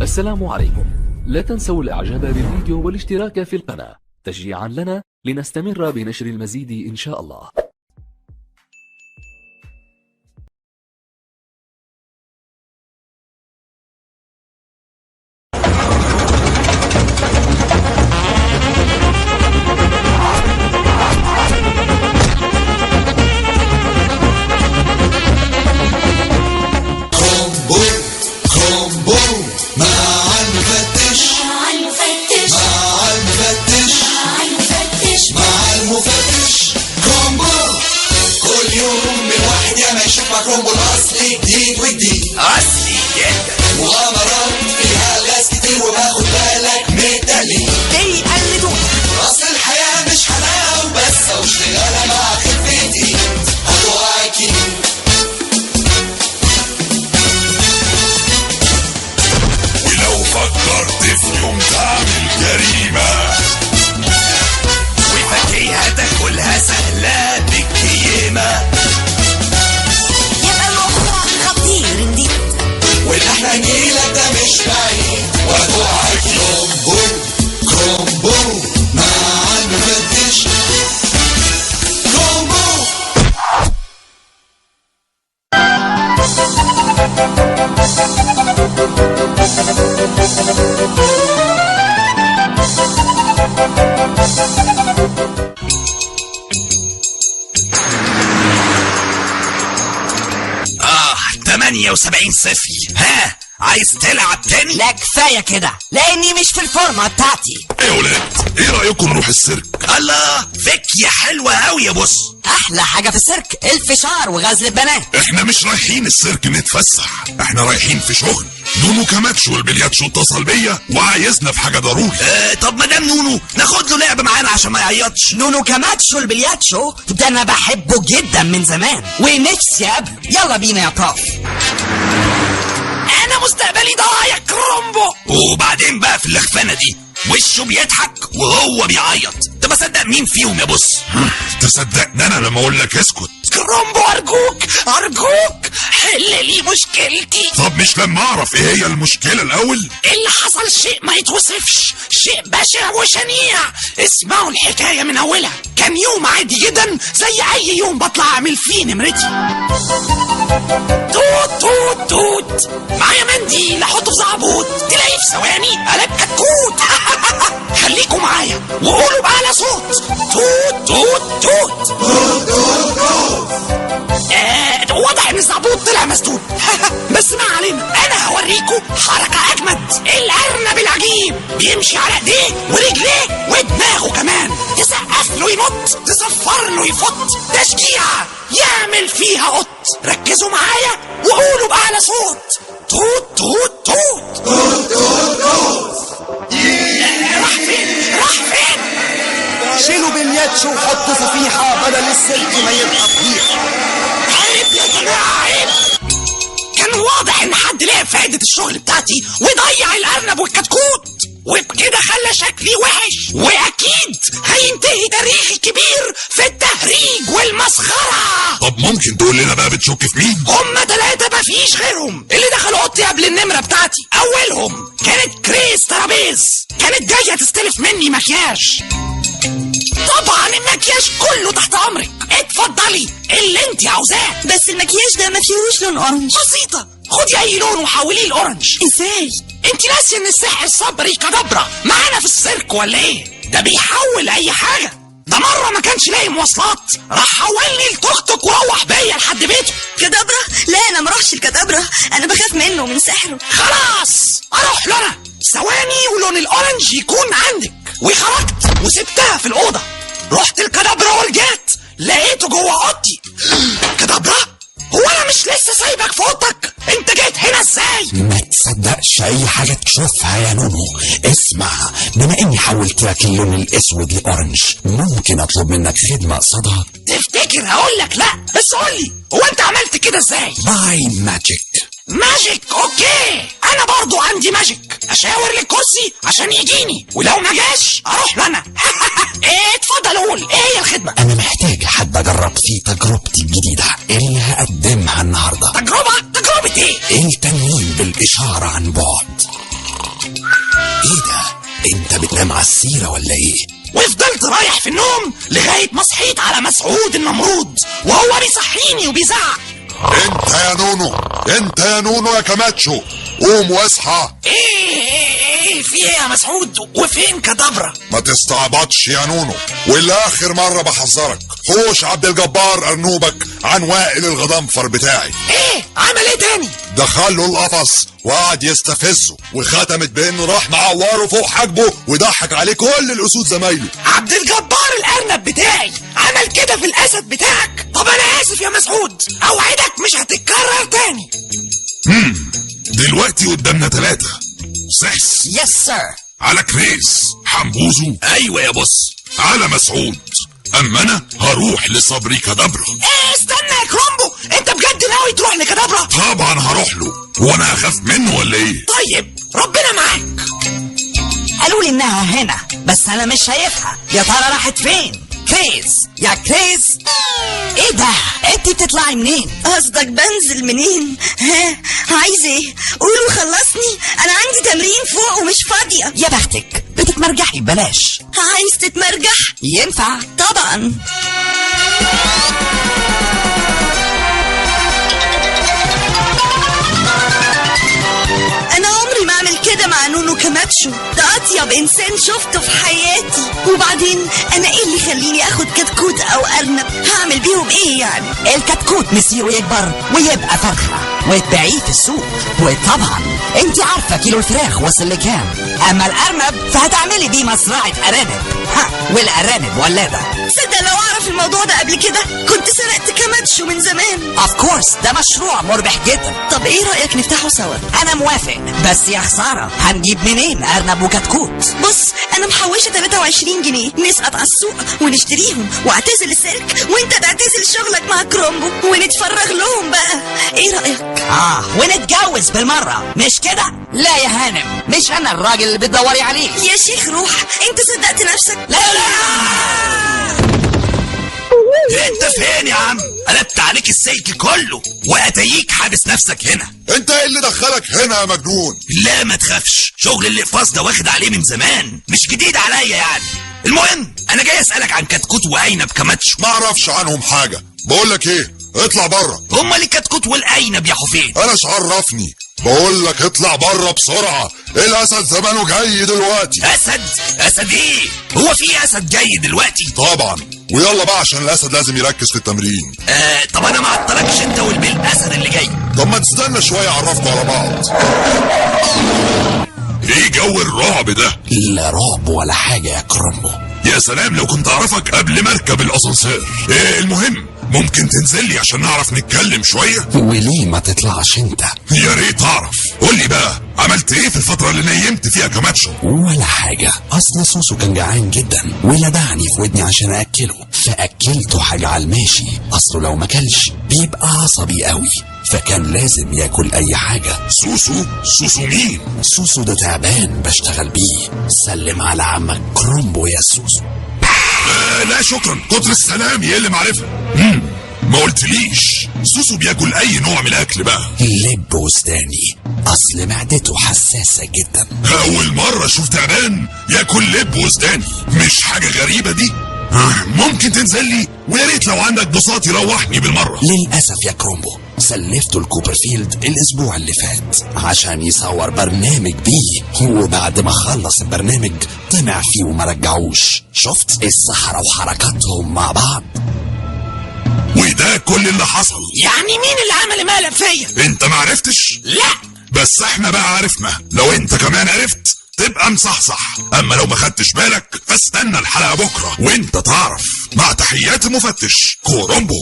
السلام عليكم. لا تنسوا الاعجاب بالفيديو والاشتراك في القناة تشجيعا لنا لنستمر بنشر المزيد إن شاء الله. كرومبو الأصلي جديد وجديد أصلي جدا، مغامرات فيها غاز كتير وباخد بالك من التقليد. بيقلدوا أصل الحياة مش حلاوة وبس، أو اشتغالها مع خفتي هتقع أكيد. ولو فكرت في يوم تعمل جريمة وفاكهة تاكلها سهلة بالكيمة، واللي احنا هنجيلك ده مش بعيد وهتقع كرومبو كرومبو مع المفتش كرومبو. آه 78-0. ها عايز تلعب تاني؟ لا كفاية كده لاني مش في الفورمة بتاعتي. ايه يا ولاد، ايه رأيكم نروح السيرك؟ الله، فكية حلوة اوي يا بص. احلى حاجة في السيرك الفشار وغزل البنات. احنا مش رايحين السيرك نتفسح، احنا رايحين في شغل. نونو كاماتشو البلياتشو اتصل بيا وعايزنا في حاجة ضروري. طب مدام نونو ناخد له لعبة معانا عشان ما يعيطش. نونو كاماتشو البلياتشو ده انا بحبه جدا من زمان ونفسي اقابله. يلا بينا يا بروف. انا مستقبلي ضايع كرومبو. وبعدين بقى في اللخفانة دي وشه بيضحك وهو بيعيط. طب اصدق مين فيهم يا بص؟ تصدقني انا لما اقول لك اسكت؟ كرومبو ارجوك ارجوك حل لي مشكلتي. طب مش لما اعرف ايه هي المشكلة الاول؟ اللي حصل شيء ما يتوصفش، شيء بشع وشنيع. اسمعوا الحكاية من اولها. كان يوم عادي جدا زي اي يوم بطلع اعمل فيه نمرتي. توت توت توت معايا منديل احطه في زعبوط، تلاقي في ثواني قلب كتكوت. خليكوا معايا وقولوا بأعلى صوت. توت توت توت. واضح ان الزعبوط طلع مسدود. بس ما علينا، انا هوريكوا حركة اجمد. الارنب العجيب بيمشي على ايديه ورجليه ودماغه كمان. تسقف له ينط، تصفر له يفط، تشجيعة يعمل فيها قط. ركزوا معايا وقولوا بأعلى صوت. توت توت توت توت توت توت. راح فين؟ راح فين؟ شيلوا بلياتشو وحطوا صفيحة بدل السلك ما يبقى فضيحة. عيب يا جماعة عيب. كان واضح ان حد لعب في عدة الشغل بتاعتي وضيع الارنب والكتكوت، وبكده خلى شكلي وحش، واكيد هينتهي تاريخي الكبير في التهريج والمسخرة. طب ممكن تقول لنا بقى بتشك في مين؟ هما 3 مفيش غيرهم اللي دخلوا اوضتي قبل النمرة بتاعتي. اولهم كانت كريس ترابيز، كانت جاية تستلف مني مكياج. طبعا المكياج كله تحت امرك، اتفضلي اللي انت عاوزاه. بس المكياج ده ما فيهوش لون اورنج. بسيطة، خدي اي لون وحوليه لاورنج. ازاي؟ انت ناسي ان السحر الصبري كدبرة معانا في السيرك ولا ايه؟ ده بيحول اي حاجة. ده مرة ما كانش لاقي مواصلات، راح حولني التوك توك وروح بيا لحد بيته. كدبرة؟ لا انا ما اروحش الكدبرة، انا بخاف منه من سحره. خلاص اروح له انا. ثواني ولون الاورنج يكون عندك. وخرجت وسبتها في الاوضه. رحت الكدبرة ورجعت لقيته جوه اوضتي. كدبرة، هو انا مش لسه سايبك في اوضتك؟ انت جيت هنا ازاي؟ ما تصدقش اي حاجة تشوفها يا نونو. اسمع، بما اني حولت لك اللون الاسود لاورنج، ممكن اطلب منك خدمة قصادها؟ تفتكر هقول لك لا؟ بس قولي، هو انت عملت كده ازاي؟ باي ماجيك. ماجيك، اوكي. انا برضو عندي ماجيك. اشاور للكرسي عشان يجيني، ولو ما جاش اروح له انا. ايه اتفضل قول، ايه هي الخدمة؟ انا محتاج حد اجرب فيه تجربتي الجديدة اللي هقدمها النهاردة. تجربة ايه؟ التنويم بالاشارة عن بعد. انت بتنام على السيرة ولا ايه؟ وفضلت رايح في النوم لغاية ما صحيت على مسعود النمرود وهو بيصحيني وبيزعق. انت يا نونو يا كماتشو، قوم واصحى. ايه في ايه يا مسعود؟ وفين كدبرة؟ ما تستعبطش يا نونو، والاخر مرة بحذرك، حوش عبد الجبار ارنوبك عن وائل الغضنفر بتاعي. ايه عمل ايه تاني؟ دخله القفص وقعد يستفزه، وختمت بانه راح معوره فوق حاجبه وضحك عليه كل الاسود زمايله. عبد الجبار الارنب بتاعي عمل كده في الاسد بتاعك؟ طب انا اسف يا مسعود، اوعدك مش هتتكرر تاني. دلوقتي قدامنا 3 6 يس سير. على كريس حمبوزو. ايوه يا بص. على مسعود. اما انا هروح لصبري كدبرة. ايه استنى يا كرومبو، انت بجد ناوي تروح لكدبرة؟ طبعا هروح له، وانا هخاف منه ولا ايه؟ طيب ربنا معاك. قالوا لي انها هنا بس انا مش شايفها، يا ترى راحت فين؟ كريس يا كريس. ايه ده؟ انتي بتطلعي منين؟ قصدك بنزل منين؟ ها عايز ايه؟ قول وخلصني، انا عندي تمرين فوق ومش فاضية. يا بختك بتتمرجحي ببلاش. عايز تتمرجح؟ ينفع طبعا. انا عمري ما اعمل كده مع نونو كماتشو، ده اطيب انسان شفته في حياتي. وبعدين انا ايه اللي يخليني اخد كتكوت او ارنب؟ هعمل بيهم ايه يعني؟ الكتكوت مسيره يكبر ويبقى فرخة وتبيعيه في السوق، وطبعا انت عارفة كيلو الفراخ وصل لكام. اما الارنب فهتعملي بيه مزرعة ارانب، والارانب ولادة. تصدق لو اعرف الموضوع ده قبل كده كنت سرقت كماتشو من زمان. اوف كورس ده مشروع مربح جدا. طب ايه رأيك نفتحه سوا؟ انا موافق، بس يا خسارة هنجيب منين ارنب وكتكوت؟ بص انا محوشة 23 جنيه، نسقط على السوق ونشتريهم واعتزل السيرك، وانت تعتزل شغلك مع كرومبو ونتفرغ لهم بقى. ايه رأيك؟ ونتجوز بالمرة مش كده؟ لا يا هانم، مش انا الراجل اللي بتدوري عليه. يا شيخ روح، انت صدقت نفسك؟ لا انت فين يا عم؟ قلبت عليك السلك كله واتيك حابس نفسك هنا. انت ايه اللي دخلك هنا يا مجنون؟ لا ما تخافش، شغل الاقفاص ده واخد عليه من زمان، مش جديد عليا يعني. المهم انا جاي اسالك عن كتكوت وعنب كماتشو. ما اعرفش عنهم حاجة. بقول لك ايه، اطلع بره. هما اللي الكتكوت والعنب يا حفين؟ انا ايش عرفني؟ بقول لك اطلع بره بسرعة، الاسد زمانه جاي دلوقتي. اسد ايه؟ هو في اسد جاي دلوقتي؟ طبعا، ويلا بقى عشان الاسد لازم يركز في التمرين. طب انا ما عطلكش انت والاسد اللي جاي. طب ما تستنى شوية اعرفكم على بعض. ايه جو الرعب ده؟ لا رعب ولا حاجة يا كرومبو. يا سلام لو كنت اعرفك قبل ما اركب الاسانسير. ايه المهم، ممكن تنزل لي عشان نعرف نتكلم شوية؟ وليه ما تطلعش انت؟ يا ريت اعرف. قول لي بقى، عملت ايه في الفترة اللي نيمت فيها كماتشو؟ ولا حاجة، اصل سوسو كان جعان جدا ولدعني في ودني عشان اكله، فاكلته حاجة على الماشي. اصله لو ما كلش بيبقى عصبي قوي، فكان لازم ياكل اي حاجة. سوسو مين؟ سوسو ده تعبان بشتغل بيه. سلم على عمك كرومبو يا سوسو. لا شكرا، كتر السلام يا اللي معرفة. ما قلتليش سوسو بياكل اي نوع من الاكل بقى؟ لب وسداني، اصل معدته حساسة جدا. اول مرة اشوف تعبان ياكل لب وسداني، مش حاجة غريبة دي؟ ممكن تنزل لي، ويا ريت لو عندك بساط يروحني بالمرة. للأسف يا كرومبو، سلفته لكوبرفيلد الاسبوع اللي فات عشان يصور برنامج بيه، وبعد ما خلص البرنامج طمع فيه وما رجعوش. شفت الصحراء وحركاتهم مع بعض. وده كل اللي حصل؟ يعني مين اللي عمل مقلب فيا؟ انت ما عرفتش؟ لا بس احنا بقى عرفنا. لو انت كمان عرفت تبقى مصحصح، اما لو ما خدتش بالك فاستنى الحلقة بكرة وانت تعرف. مع تحيات المفتش كرومبو.